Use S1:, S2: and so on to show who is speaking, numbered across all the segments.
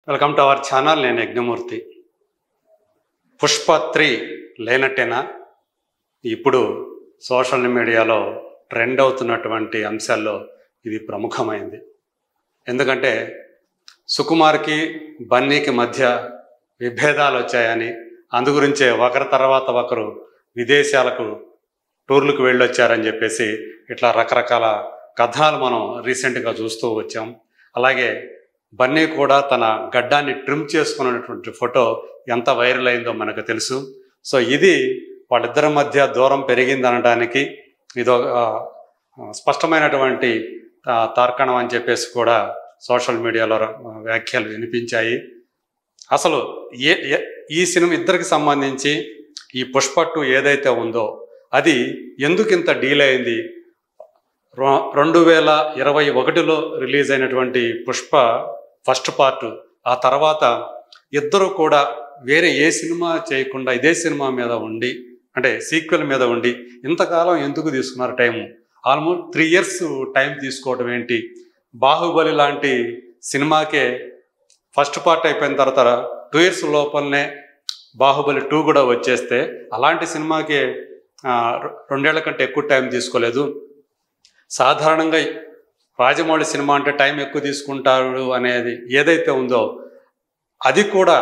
S1: Welcome to our channel. నేను యజ్ఞమూర్తి. పుష్ప 3 లేనట్టేనా? ఇప్పుడు social మీడియాలో ట్రెండ్ అవుతున్నటువంటి అంశాల్లో ఇది ప్రముఖమైంది. ఎందుకంటే సుకుమార్కి బన్నీకి మధ్య విభేదాలు వచ్చాయని, అందు గురించే ఒకరి తర్వాత ఒకరు విదేశాలకు టూర్లకు వెళ్ళొచ్చారని చెప్పేసి ఇట్లా రకరకాల కథనాలు మనం రీసెంట్గా చూస్తూ వచ్చాం. అలాగే బన్నీ కూడా తన గడ్డాన్ని ట్రిమ్ చేసుకున్నటువంటి ఫోటో ఎంత వైరల్ అయిందో మనకు తెలుసు. సో ఇది వాళ్ళిద్దరి మధ్య దూరం పెరిగిందనడానికి ఇది స్పష్టమైనటువంటి తార్కాణం అని చెప్పేసి కూడా సోషల్ మీడియాలో వ్యాఖ్యలు వినిపించాయి. అసలు ఈ సినిమా ఇద్దరికి సంబంధించి ఈ పుష్ప 2 ఏదైతే ఉందో అది ఎందుకు ఇంత డీల్ అయింది? 2021లో రిలీజ్ అయినటువంటి పుష్ప ఫస్ట్ పార్ట్, ఆ తర్వాత ఇద్దరు కూడా వేరే ఏ సినిమా చేయకుండా ఇదే సినిమా మీద ఉండి, అంటే సీక్వెల్ మీద ఉండి ఇంతకాలం ఎందుకు తీసుకున్నారు టైము? ఆల్మోస్ట్ 3 years టైం తీసుకోవడం ఏంటి? బాహుబలి లాంటి సినిమాకే ఫస్ట్ పార్ట్ అయిపోయిన తర్వాత 2 years లోపలనే బాహుబలి 2 కూడా వచ్చేస్తే, అలాంటి సినిమాకి 2 ఏళ్ల కంటే ఎక్కువ టైం తీసుకోలేదు. సాధారణంగా రాజమౌళి సినిమా అంటే టైం ఎక్కువ తీసుకుంటాడు అనేది ఏదైతే ఉందో అది కూడా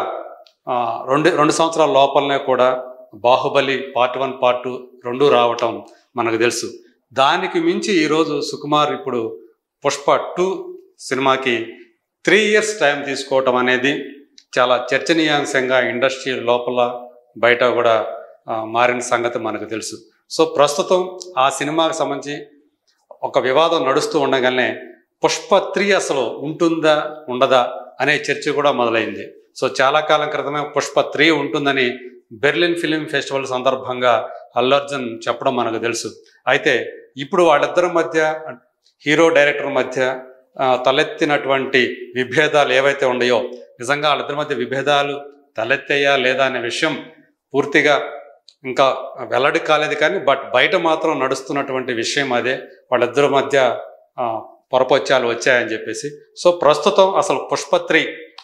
S1: 2 సంవత్సరాల లోపలనే కూడా బాహుబలి పార్ట్ 1 పార్ట్ 2 రావటం మనకు తెలుసు. దానికి మించి ఈరోజు సుకుమార్ ఇప్పుడు పుష్ప 2 సినిమాకి 3 years టైం తీసుకోవటం అనేది చాలా చర్చనీయాంశంగా ఇండస్ట్రీ లోపల బయట కూడా మారిన సంగతి మనకు తెలుసు. సో ప్రస్తుతం ఆ సినిమాకి సంబంధించి ఒక వివాదం నడుస్తూ ఉండగానే పుష్ప 3 అసలు ఉంటుందా ఉండదా అనే చర్చ కూడా మొదలైంది. సో చాలా కాలం క్రితమే పుష్ప 3 ఉంటుందని బెర్లిన్ ఫిలిం ఫెస్టివల్ సందర్భంగా అల్లు అర్జున్ చెప్పడం మనకు తెలుసు. అయితే ఇప్పుడు వాళ్ళిద్దరి మధ్య, హీరో డైరెక్టర్ మధ్య తలెత్తినటువంటి విభేదాలు ఏవైతే ఉన్నాయో, నిజంగా వాళ్ళిద్దరి మధ్య విభేదాలు తలెత్తాయా లేదా అనే విషయం పూర్తిగా ఇంకా వెల్లడి కాలేదు. కానీ బయట మాత్రం నడుస్తున్నటువంటి విషయం అదే, వాళ్ళిద్దరి మధ్య పొరపొచ్చాలు వచ్చాయని చెప్పేసి. సో ప్రస్తుతం అసలు పుష్ప 3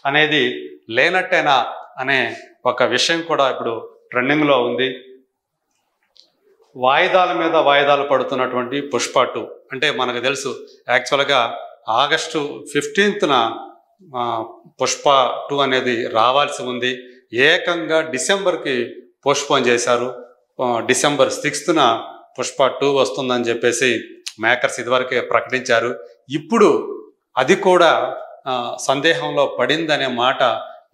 S1: అనేది లేనట్టేనా అనే ఒక విషయం కూడా ఇప్పుడు ట్రెండింగ్లో ఉంది. వాయిదాల మీద వాయిదాలు పడుతున్నటువంటి పుష్ప 2 అంటే మనకు తెలుసు, యాక్చువల్గా ఆగస్టు 15న పుష్ప 2 అనేది రావాల్సి ఉంది. ఏకంగా డిసెంబర్కి పోస్ట్పోన్ చేశారు. డిసెంబర్ 6న పుష్ప 2 వస్తుందని చెప్పేసి మేకర్స్ ఇదివరకే ప్రకటించారు. ఇప్పుడు అది కూడా సందేహంలో పడిందనే మాట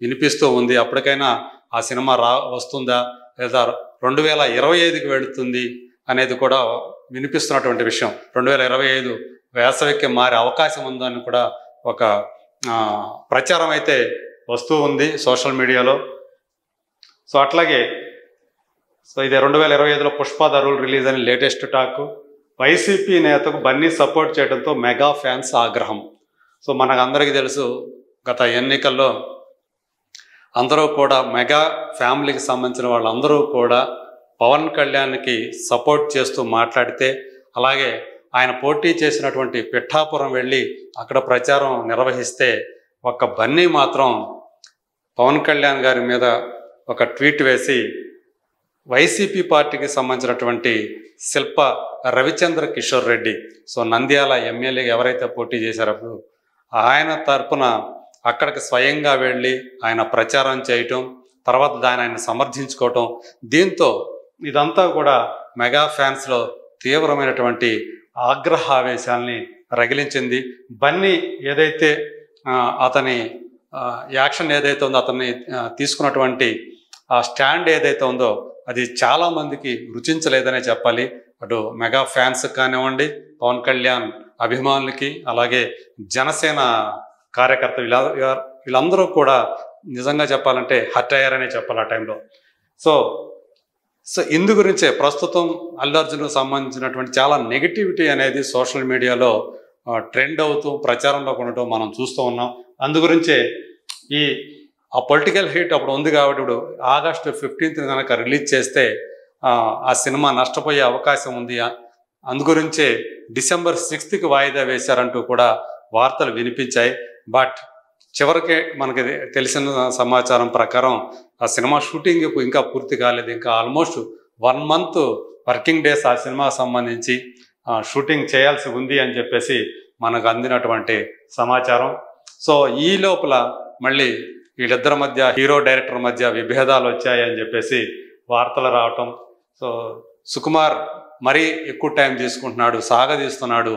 S1: వినిపిస్తూ ఉంది. అప్పటికైనా ఆ సినిమా వస్తుందా లేదా 2025కి వెళుతుంది అనేది కూడా వినిపిస్తున్నటువంటి విషయం. 2025 వేసవికి మారే అవకాశం ఉందని కూడా ఒక ప్రచారం అయితే వస్తూ ఉంది సోషల్ మీడియాలో. సో అట్లాగే ఇది 2025లో పుష్ప ద రూల్ రిలీజ్ అని లేటెస్ట్ టాక్. వైసీపీ నేతకు బన్నీ సపోర్ట్ చేయడంతో మెగా ఫ్యాన్స్ ఆగ్రహం. సో మనకు అందరికీ తెలుసు, గత ఎన్నికల్లో అందరూ కూడా మెగా ఫ్యామిలీకి సంబంధించిన వాళ్ళందరూ కూడా పవన్ కళ్యాణ్కి సపోర్ట్ చేస్తూ మాట్లాడితే, అలాగే ఆయన పోటీ చేసినటువంటి పిఠాపురం వెళ్ళి అక్కడ ప్రచారం నిర్వహిస్తే ఒక బన్నీ మాత్రం పవన్ కళ్యాణ్ గారి మీద ఒక ట్వీట్ వేసి వైసీపీ పార్టీకి సంబంధించినటువంటి శిల్ప రవిచంద్ర కిషోర్ రెడ్డి, సో నంద్యాల ఎమ్మెల్యే ఎవరైతే పోటీ చేశారో ఆయన తరపున అక్కడికి స్వయంగా వెళ్ళి ఆయన ప్రచారం చేయటం, తర్వాత దాన్ని ఆయన సమర్థించుకోవటం, దీంతో ఇదంతా కూడా మెగా ఫ్యాన్స్లో తీవ్రమైనటువంటి ఆగ్రహావేశాల్ని రగిలించింది. బన్నీ ఏదైతే అతని యాక్షన్ ఏదైతే ఉందో, అతన్ని తీసుకున్నటువంటి ఆ స్టాండ్ ఏదైతే ఉందో అది చాలామందికి రుచించలేదనే చెప్పాలి. అటు మెగా ఫ్యాన్స్ కానివ్వండి, పవన్ కళ్యాణ్ అభిమానులకి, అలాగే జనసేన కార్యకర్తలు వీళ్ళందరూ కూడా నిజంగా చెప్పాలంటే హర్ట్ అయ్యారనే చెప్పాలి ఆ టైంలో. సో ఇందు గురించే ప్రస్తుతం అల్లు అర్జున్కు సంబంధించినటువంటి చాలా నెగిటివిటీ అనేది సోషల్ మీడియాలో ట్రెండ్ అవుతూ ప్రచారంలో ఉండటం మనం చూస్తూ ఉన్నాం. అందు గురించే ఆ పొలిటికల్ హీట్ అప్పుడు ఉంది కాబట్టి ఇప్పుడు ఆగస్టు 15th కనుక రిలీజ్ చేస్తే ఆ సినిమా నష్టపోయే అవకాశం ఉంది. అందుగురించే డిసెంబర్ 6కి వాయిదా వేశారంటూ కూడా వార్తలు వినిపించాయి. బట్ చివరికి మనకి తెలిసిన సమాచారం ప్రకారం ఆ సినిమా షూటింగ్ ఇంకా పూర్తి కాలేదు. ఇంకా ఆల్మోస్ట్ 1 month వర్కింగ్ డేస్ ఆ సినిమాకు సంబంధించి షూటింగ్ చేయాల్సి ఉంది అని చెప్పేసి మనకు అందినటువంటి సమాచారం. సో ఈ లోపల మళ్ళీ వీళ్ళిద్దరి మధ్య, హీరో డైరెక్టర్ మధ్య విభేదాలు వచ్చాయని చెప్పేసి వార్తలు రావటం. సో సుకుమార్ మరీ ఎక్కువ టైం తీసుకుంటున్నాడు, సాగదీస్తున్నాడు,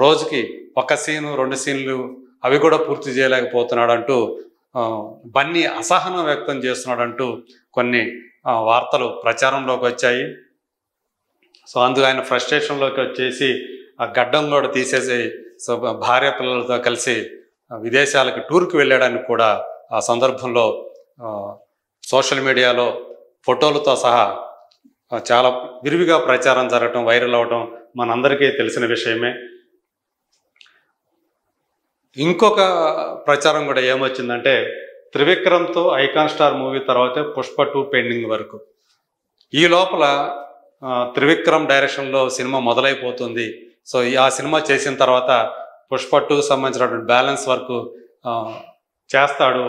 S1: రోజుకి 1 సీను 2 సీన్లు అవి కూడా పూర్తి చేయలేకపోతున్నాడు అంటూ బన్నీ అసహనం వ్యక్తం చేస్తున్నాడంటూ కొన్ని వార్తలు ప్రచారంలోకి వచ్చాయి. సో అందుకు ఆయన ఫ్రస్ట్రేషన్లోకి వచ్చేసి ఆ గడ్డం కూడా తీసేసి సో భార్య పిల్లలతో కలిసి విదేశాలకు టూర్కి వెళ్ళడానికి కూడా ఆ సందర్భంలో సోషల్ మీడియాలో ఫోటోలతో సహా చాలా విరివిగా ప్రచారం జరగటం, వైరల్ అవటం మనందరికీ తెలిసిన విషయమే. ఇంకొక ప్రచారం కూడా ఏమొచ్చిందంటే, త్రివిక్రమ్తో ఐకాన్ స్టార్ మూవీ తర్వాతే పుష్ప 2 పెండింగ్ వరకు. ఈ లోపల త్రివిక్రమ్ డైరెక్షన్లో సినిమా మొదలైపోతుంది. సో ఆ సినిమా చేసిన తర్వాత పుష్ప 2కి సంబంధించినటువంటి బ్యాలెన్స్ వర్క్ చేస్తాడు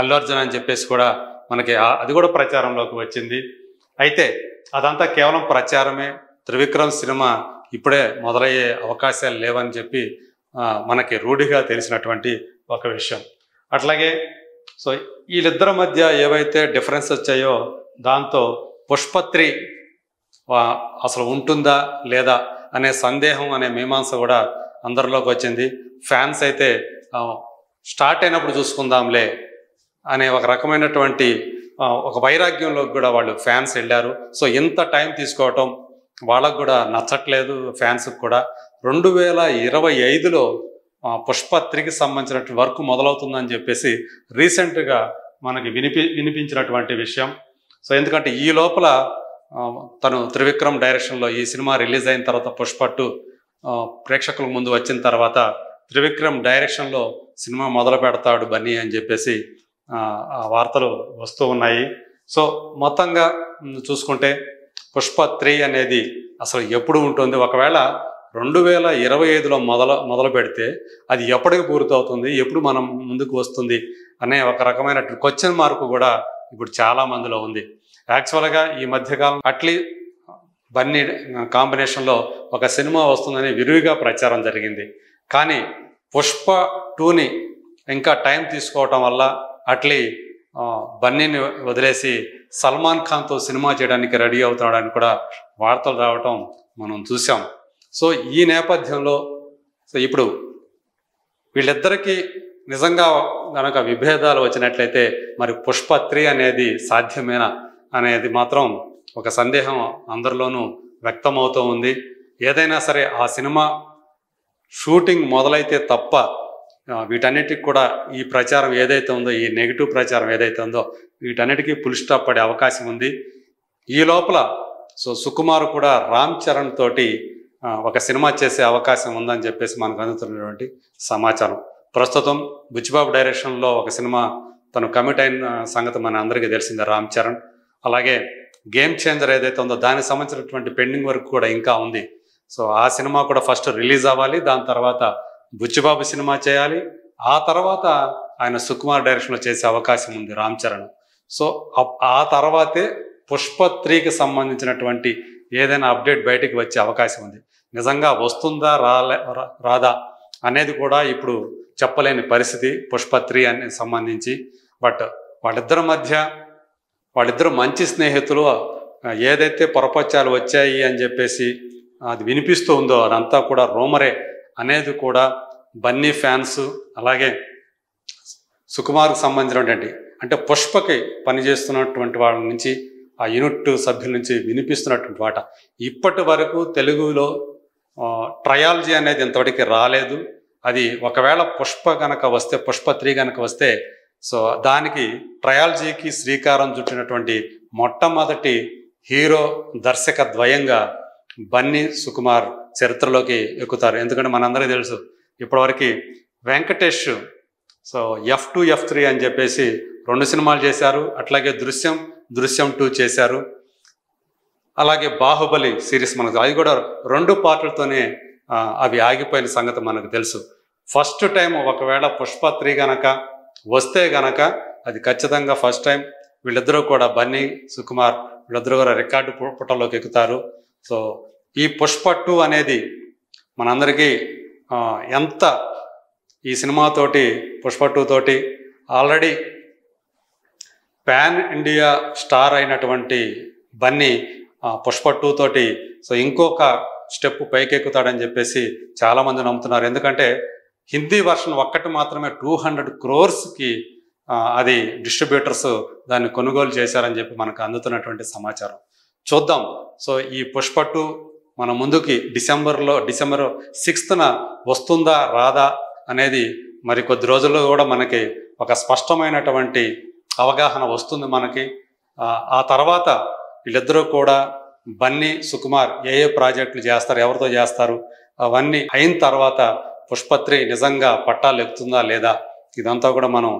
S1: అల్లు అర్జున్ అని చెప్పేసి కూడా మనకి అది కూడా ప్రచారంలోకి వచ్చింది. అయితే అదంతా కేవలం ప్రచారమే. త్రివిక్రమ్ సినిమా ఇప్పుడే మొదలయ్యే అవకాశాలు లేవని చెప్పి మనకి రూఢిగా తెలిసినటువంటి ఒక విషయం. అట్లాగే సో వీళ్ళిద్దరి మధ్య ఏవైతే డిఫరెన్స్ వచ్చాయో దాంతో పుష్ప 3 అసలు ఉంటుందా లేదా అనే సందేహం, అనే మీమాంస కూడా అందరిలోకి వచ్చింది. ఫ్యాన్స్ అయితే స్టార్ట్ అయినప్పుడు చూసుకుందాంలే అనే ఒక రకమైనటువంటి ఒక వైరాగ్యంలోకి కూడా వాళ్ళు ఫ్యాన్స్ వెళ్ళారు. సో ఇంత టైం తీసుకోవటం వాళ్ళకు కూడా నచ్చట్లేదు ఫ్యాన్స్కి కూడా. 2025లో పుష్ప 3కి సంబంధించినటువంటి వర్క్ మొదలవుతుందని చెప్పేసి రీసెంట్గా మనకి వినిపించినటువంటి విషయం. సో ఎందుకంటే ఈ లోపల తను త్రివిక్రమ్ డైరెక్షన్లో ఈ సినిమా రిలీజ్ అయిన తర్వాత పుష్ప 2 ప్రేక్షకుల ముందు వచ్చిన తర్వాత త్రివిక్రమ్ డైరెక్షన్లో సినిమా మొదలు పెడతాడు బన్నీ అని చెప్పేసి వార్తలు వస్తూ ఉన్నాయి. సో మొత్తంగా చూసుకుంటే పుష్ప 3 అనేది అసలు ఎప్పుడు ఉంటుంది, ఒకవేళ 2025లో మొదలు పెడితే అది ఎప్పటికి పూర్తవుతుంది, ఎప్పుడు మనం ముందుకు వస్తుంది అనే ఒక రకమైన క్వశ్చన్ మార్క్ కూడా ఇప్పుడు చాలా మందిలో ఉంది. యాక్చువల్గా ఈ మధ్యకాలం అట్లీ బన్నీ కాంబినేషన్లో ఒక సినిమా వస్తుందని విరివిగా ప్రచారం జరిగింది. కానీ పుష్ప 2ని ఇంకా టైం తీసుకోవటం వల్ల అట్లీ బన్నీని వదిలేసి సల్మాన్ ఖాన్తో సినిమా చేయడానికి రెడీ అవుతాడని కూడా వార్తలు రావటం మనం చూసాం. సో ఈ నేపథ్యంలో సో ఇప్పుడు వీళ్ళిద్దరికీ నిజంగా కనుక విభేదాలు వచ్చినట్లయితే మరి పుష్ప 3 అనేది సాధ్యమేనా అనేది మాత్రం ఒక సందేహం అందరిలోనూ వ్యక్తమవుతూ ఉంది. ఏదైనా సరే ఆ సినిమా షూటింగ్ మొదలైతే తప్ప వీటన్నిటికి కూడా ఈ ప్రచారం ఏదైతే ఉందో, ఈ నెగిటివ్ ప్రచారం ఏదైతే ఉందో వీటన్నిటికీ ఫుల్ స్టాప్ పడే అవకాశం ఉంది. ఈ లోపల సో సుకుమార్ కూడా రామ్ చరణ్ తోటి ఒక సినిమా చేసే అవకాశం ఉందని చెప్పేసి మనకు అందుతున్నటువంటి సమాచారం. ప్రస్తుతం బుచ్చిబాబు డైరెక్షన్లో ఒక సినిమా తను కమిట్ అయిన సంగతి మన అందరికీ తెలిసిందే రామ్ చరణ్. అలాగే గేమ్ చేంజర్ ఏదైతే ఉందో దానికి సంబంధించినటువంటి పెండింగ్ వర్క్ కూడా ఇంకా ఉంది. సో ఆ సినిమా కూడా ఫస్ట్ రిలీజ్ అవ్వాలి, దాని తర్వాత బుచ్చిబాబు సినిమా చేయాలి, ఆ తర్వాత ఆయన సుకుమార్ డైరెక్షన్లో చేసే అవకాశం ఉంది రామ్ చరణ్. సో ఆ తర్వాతే పుష్ప 3కి సంబంధించినటువంటి ఏదైనా అప్డేట్ బయటికి వచ్చే అవకాశం ఉంది. నిజంగా వస్తుందా రాదా అనేది కూడా ఇప్పుడు చెప్పలేని పరిస్థితి పుష్ప 3 అని సంబంధించి. బట్ వాళ్ళిద్దరు మంచి స్నేహితులు, ఏదైతే పొరపచ్చాలు వచ్చాయి అని చెప్పేసి అది వినిపిస్తూ ఉందో అదంతా కూడా రూమరే అనేది కూడా బన్నీ ఫ్యాన్స్ అలాగే సుకుమార్కి సంబంధించినటువంటి అంటే పుష్పకి పనిచేస్తున్నటువంటి వాళ్ళ నుంచి ఆ యూనిట్ సభ్యుల నుంచి వినిపిస్తున్నటువంటి వాట ఇప్పటి వరకు తెలుగులో ట్రయాలజీ అనేది ఇంతవరకు రాలేదు. అది ఒకవేళ పుష్ప కనుక వస్తే, పుష్ప 3 కనుక వస్తే సో దానికి ట్రయాలజీకి శ్రీకారం చుట్టినటువంటి మొట్టమొదటి హీరో దర్శక ద్వయంగా బన్నీ సుకుమార్ చరిత్రలోకి ఎక్కుతారు. ఎందుకంటే మనందరికీ తెలుసు ఇప్పటివరకు వెంకటేష్ సో F2 F3 అని చెప్పేసి 2 సినిమాలు చేశారు. అట్లాగే దృశ్యం 2 చేశారు. అలాగే బాహుబలి సిరీస్ మనకు అది కూడా 2 పార్ట్లతోనే అవి ఆగిపోయిన సంగతి మనకు తెలుసు. ఫస్ట్ టైం ఒకవేళ పుష్ప 3 గనక వస్తే గనక అది ఖచ్చితంగా ఫస్ట్ టైం వీళ్ళిద్దరూ కూడా బన్నీ సుకుమార్ వీళ్ళిద్దరూ కూడా రికార్డు పుటలోకి ఎక్కుతారు. సో ఈ పుష్ప 2 అనేది మనందరికీ ఎంత ఈ సినిమాతోటి పుష్ప 2 తోటి ఆల్రెడీ పాన్ ఇండియా స్టార్ అయినటువంటి బన్నీ పుష్ప 2 తోటి సో ఇంకొక స్టెప్ పైకెక్కుతాడని చెప్పేసి చాలామంది నమ్ముతున్నారు. ఎందుకంటే హిందీ వర్షన్ ఒక్కటి మాత్రమే 200 crores అది డిస్ట్రిబ్యూటర్స్ దాన్ని కొనుగోలు చేశారని చెప్పి మనకు అందుతున్నటువంటి సమాచారం. చూద్దాం. సో ఈ పుష్ప 2 మన ముందుకి డిసెంబర్ 6th వస్తుందా రాదా అనేది మరి కొద్ది రోజుల్లో కూడా మనకి ఒక స్పష్టమైనటువంటి అవగాహన వస్తుంది మనకి. ఆ తర్వాత వీళ్ళిద్దరూ కూడా బన్నీ సుకుమార్ ఏ ప్రాజెక్టులు చేస్తారు, ఎవరితో చేస్తారు, అవన్నీ అయిన తర్వాత పుష్ప 3 నిజంగా పట్టాలు ఎక్కుతుందా లేదా, ఇదంతా కూడా మనం